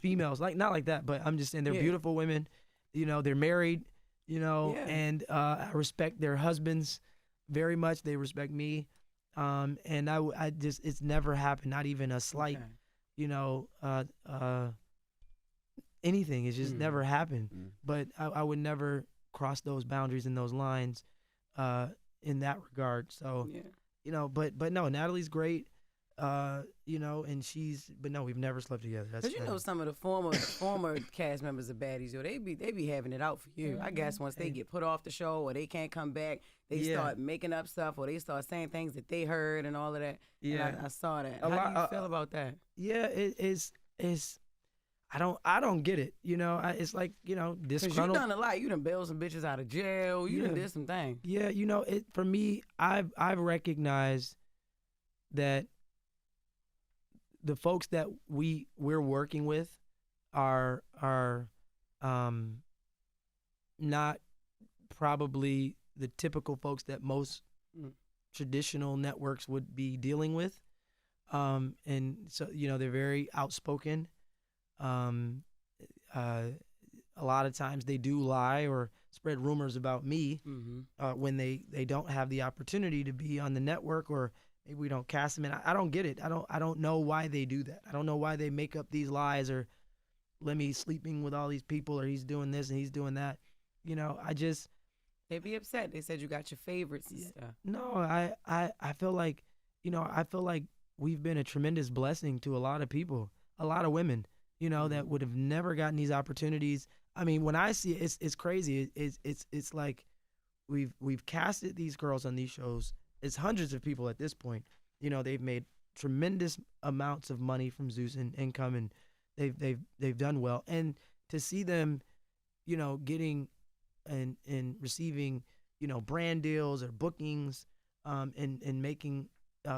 females. Like not like that, but I'm just saying they're beautiful women. They're married. And I respect their husbands very much. They respect me. And I just it's never happened. Not even a slight. Anything. It's just never happened. But I would never cross those boundaries and those lines. In that regard, so but no, Natalie's great, and but no, we've never slept together. Because some of the former cast members of Baddies, they be having it out for you. I guess once they get put off the show or they can't come back, they start making up stuff or they start saying things that they heard and all of that. Yeah, and I saw that. How do you feel about that? Yeah, it is. I don't get it. It's like disgruntled. Because you done a lot. You done bailed some bitches out of jail. You done did some things. Yeah, it for me. I've recognized that the folks that we're working with are not probably the typical folks that most traditional networks would be dealing with, and so they're very outspoken. A lot of times they do lie or spread rumors about me when they don't have the opportunity to be on the network, or maybe we don't cast them. And I don't get it. I don't know why they do that. I don't know why they make up these lies or Lemmy's sleeping with all these people or he's doing this and he's doing that. They be upset. They said you got your favorites and stuff. No, I feel like we've been a tremendous blessing to a lot of people, a lot of women, you know, that would have never gotten these opportunities. I mean, when I see it, it's crazy. It's like we've casted these girls on these shows. It's hundreds of people at this point. You know, they've made tremendous amounts of money from Zeus and income, and they've done well. And to see them, you know, getting and receiving, you know, brand deals or bookings, and making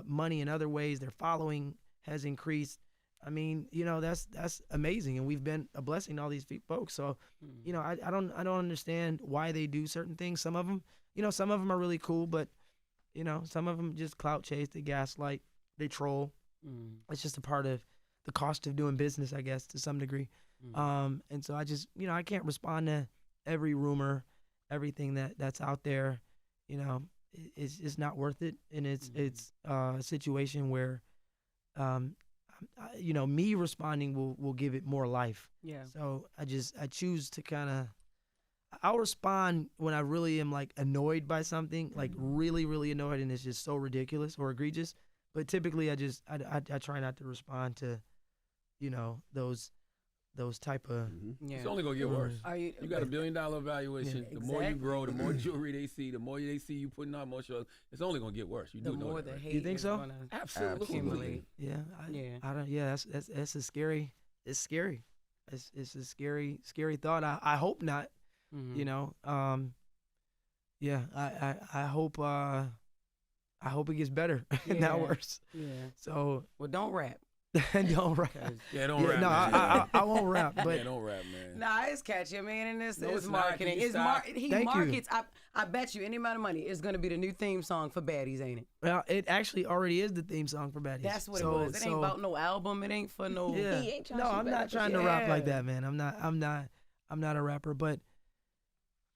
money in other ways. Their following has increased. I mean, you know, that's amazing, and we've been a blessing to all these folks. So, you know, I don't understand why they do certain things. Some of them, you know, some of them are really cool, but you know, some of them just clout chase, they gaslight, they troll. It's just a part of the cost of doing business, I guess, to some degree. And so I just, you know, I can't respond to every rumor, everything that's out there. You know, it's not worth it, and it's a situation where, you know, me responding will give it more life. Yeah. So I choose to kind of, I'll respond when I really am like annoyed by something, like really, really annoyed, and it's just so ridiculous or egregious. But typically, I try not to respond to, you know, those type of. It's only gonna get worse. You got $1 billion valuation. The more you grow, the more jewelry they see, the more they see you putting out more shows. It's only gonna get worse. You do know that, right? You think so? Absolutely. Yeah. I don't. Yeah. That's a scary. It's scary. It's a scary thought. I hope not. You know. Yeah. I hope. I hope it gets better, not worse. Yeah. So. Well, don't rap. Don't rap. Yeah, don't rap. No, man. I won't rap. But yeah, don't rap, man. Nah, it's catchy, man, and it's marketing. He Thank markets. I bet you any amount of money it's gonna be the new theme song for Baddies, ain't it? Well, it actually already is the theme song for Baddies. That's what it was. It ain't about no album. It ain't for no. Yeah. He ain't No, I'm not trying to rap like that, man. I'm not a rapper, but.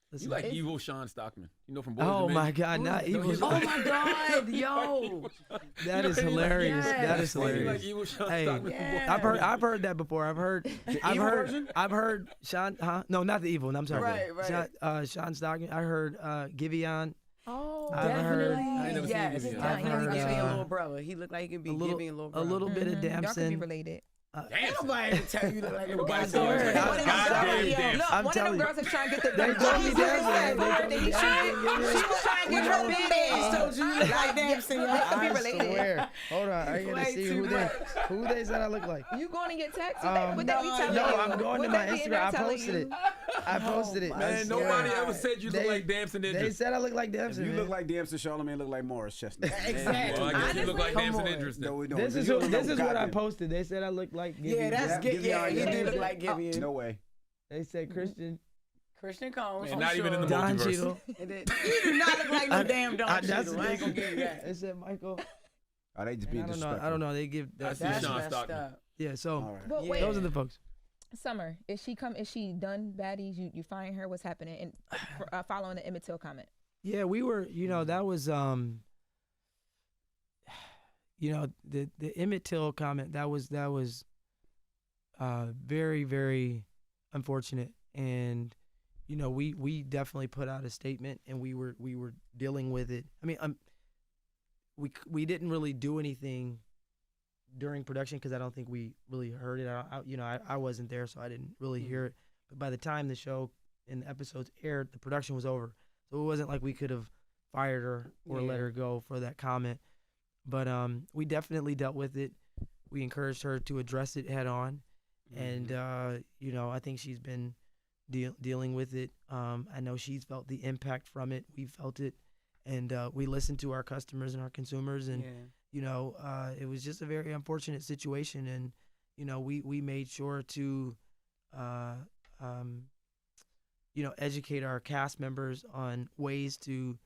Listen, you like evil Sean Stockman, you know, from Boys Oh to my Men? God, not evil. Oh my God, yo, that is hilarious. Yes. That is You like hilarious. evil Sean Hey, Stockman from Boys I've heard that before. I've heard Sean. No, not the evil. I'm sorry. Right. Sean Stockman. I heard Giveon. Oh, I've heard. I ain't never seen yes. Giveon. I've heard Heard, a little brother. He looked like he could be giving a little brother. A little bit of Y'all could be Damson. related. Ain't nobody to tell you look like a Nobody brother. said that. Look, I'm one of telling them you. girls is trying to get the. They told me Damson. She was trying to get her biddies. Told you you look like Damson. Y'all could be I related. swear. Hold on, I gotta see who they said I look like. You going to get text? Would No, they be telling you? I'm going to Would my they be in Instagram. there I telling posted you? it. I posted it. I Man, swear. nobody ever said you look They- like Damson They Idris. said I look like Damson. You man. look like Damson. Charlamagne look like Morris Chestnut. Exactly. Well, I guess you look like Come Damson on. Idris. No, we don't. This is what I posted. They said I look like. Yeah, that's good. Yeah, you do look like Giveon. No way. They said Christian. Christian Combs. Man, not even in the Don multiverse. Cheadle. You do not look like no damn Don That's Cheadle. I ain't gonna give you that. They said Michael. Are they just being I don't know. disrespectful? I don't know. They give. I see That's Sean messed Stockman. up. Yeah. So All right. But Yeah. wait, those are the folks. Summer, is she done Baddies? You find her? What's happening? And following the Emmett Till comment. Yeah, we were. You know, that was. You know, the Emmett Till comment. That was. Very, very unfortunate, and you know, we definitely put out a statement, and we were dealing with it. I mean, we didn't really do anything during production because I don't think we really heard it. I wasn't there, so I didn't really hear it. But by the time the show and the episodes aired, the production was over, so it wasn't like we could have fired her or let her go for that comment. But we definitely dealt with it. We encouraged her to address it head on. And, you know, I think she's been dealing with it. I know she's felt the impact from it. We felt it. And we listened to our customers and our consumers. And, you know, it was just a very unfortunate situation. And, you know, we made sure to, you know, educate our cast members on ways to,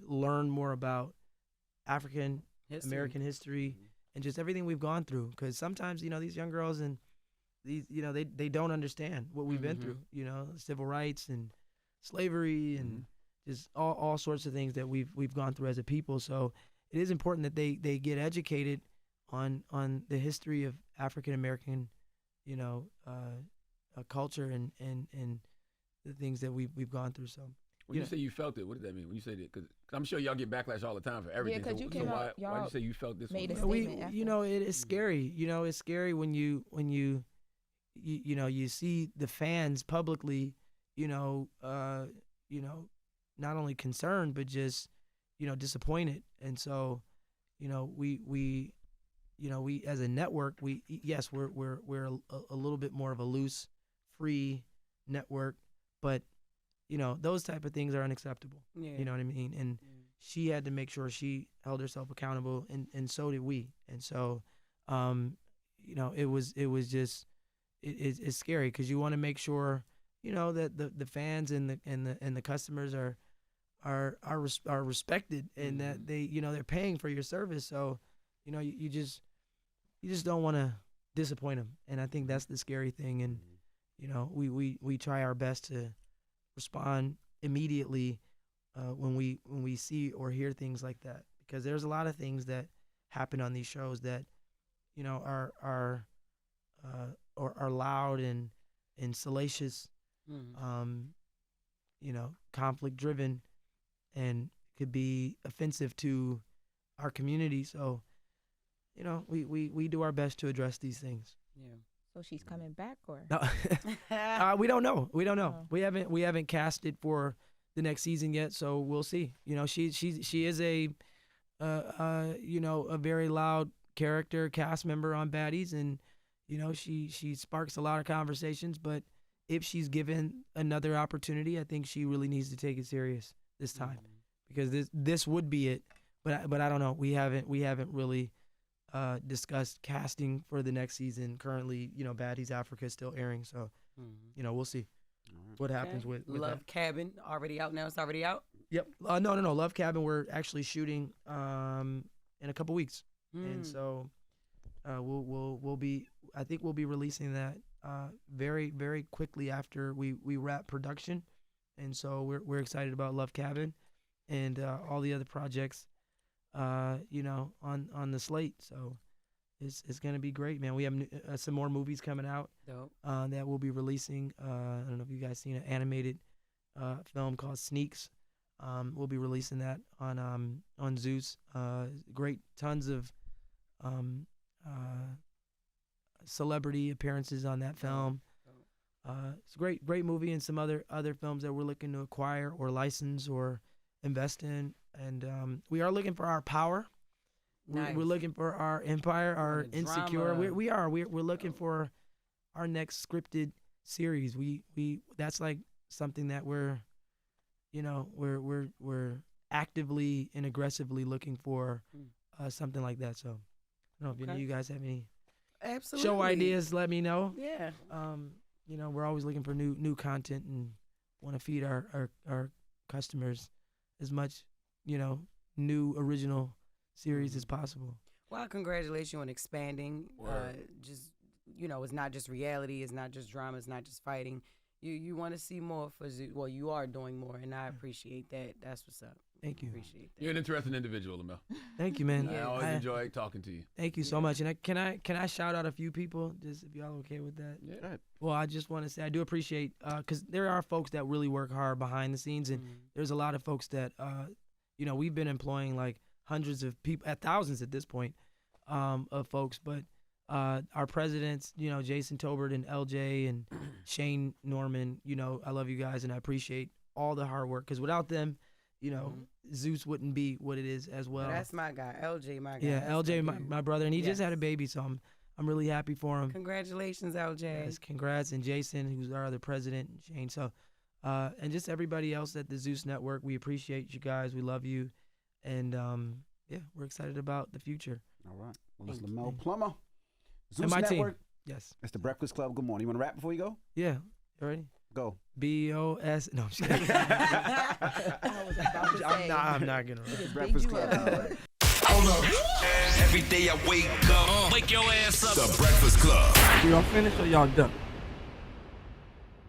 learn more about African American history. And just everything we've gone through, because sometimes, you know, these young girls and these, you know, they don't understand what we've been through, you know, civil rights and slavery and just all sorts of things that we've gone through as a people. So it is important that they get educated on the history of African American, you know, culture and the things that we've gone through. So When you say you felt it, what does that mean? When you say that, because I'm sure y'all get backlash all the time for everything. Yeah, because you came out. Why did you say you felt this? Made a we, statement after. you know, it is scary. You know, it's scary when you see the fans publicly, not only concerned but just, disappointed. And so, we as a network, we're a little bit more of a loose, free network, but those type of things are unacceptable. Yeah. You know what I mean? And she had to make sure she held herself accountable, and so did we. And so, it's scary because you want to make sure, that the fans and the customers are respected, and that they, they're paying for your service. So, you just don't want to disappoint them. And I think that's the scary thing. And, we try our best to respond immediately when we see or hear things like that, because there's a lot of things that happen on these shows that are loud and salacious, conflict driven, and could be offensive to our community. So we do our best to address these things. Yeah. So she's coming back, or No. We don't know. Oh. We haven't cast it for the next season yet, so we'll see. She is a very loud character, cast member on Baddies, and she sparks a lot of conversations. But if she's given another opportunity, I think she really needs to take it serious this time, because this would be it. But I don't know. We haven't really discussed casting for the next season. Currently, Baddies Africa is still airing, so we'll see what happens with Love that. Cabin already out now. It's already out. Yep. No. Love Cabin, we're actually shooting in a couple weeks, and so we'll be releasing that very, very quickly after we wrap production, and so we're excited about Love Cabin and all the other projects on the slate. So it's gonna be great, man. We have some more movies coming out that we'll be releasing. I don't know if you guys seen an animated film called Sneaks. We'll be releasing that on Zeus. Great, tons of celebrity appearances on that film. It's a great movie, and some other films that we're looking to acquire or license or invest in. And we are looking for our power. Nice. We're looking for our empire, our insecure. drama. We're looking for our next scripted series. We that's like something that we're actively and aggressively looking for, something like that. So I don't know if any of you guys have any Absolutely. show ideas. Let me know. Yeah. We're always looking for new content and want to feed our customers as much, new original series as possible. Well, I congratulate you on expanding. It's not just reality. It's not just drama. It's not just fighting. You want to see more for Zeus. Well, you are doing more, and I appreciate that. That's what's up. Thank you. Appreciate that. You're an interesting individual, Lemuel. Thank you, man. I always enjoy talking to you. Thank you so much. And can I shout out a few people, just if y'all okay with that? Yeah. Go ahead. Well, I just want to say I do appreciate, because there are folks that really work hard behind the scenes, and there's a lot of folks that, we've been employing like hundreds of people, thousands at this point, of folks. But our presidents, Jason Tobert and LJ and Shane Norman, I love you guys, and I appreciate all the hard work, because without them, Zeus wouldn't be what it is as well. That's my guy, LJ, my guy. Yeah, That's LJ, my brother, and he just had a baby, so I'm really happy for him. Congratulations, LJ. Yes, congrats, and Jason, who's our other president, and Shane. So, and just everybody else at the Zeus Network, we appreciate you guys. We love you, and we're excited about the future. All right. Well, it's Lemuel Plummer, Zeus and my Network. team. Yes. It's the Breakfast Club. Good morning. You want to rap before you go? Yeah. You ready? Go. BOS. No, I'm just kidding. I was about to say. I'm not gonna rap. Breakfast Club. Hold up. Every day I wake up, wake your ass up. The Breakfast Club. Y'all finished or y'all done?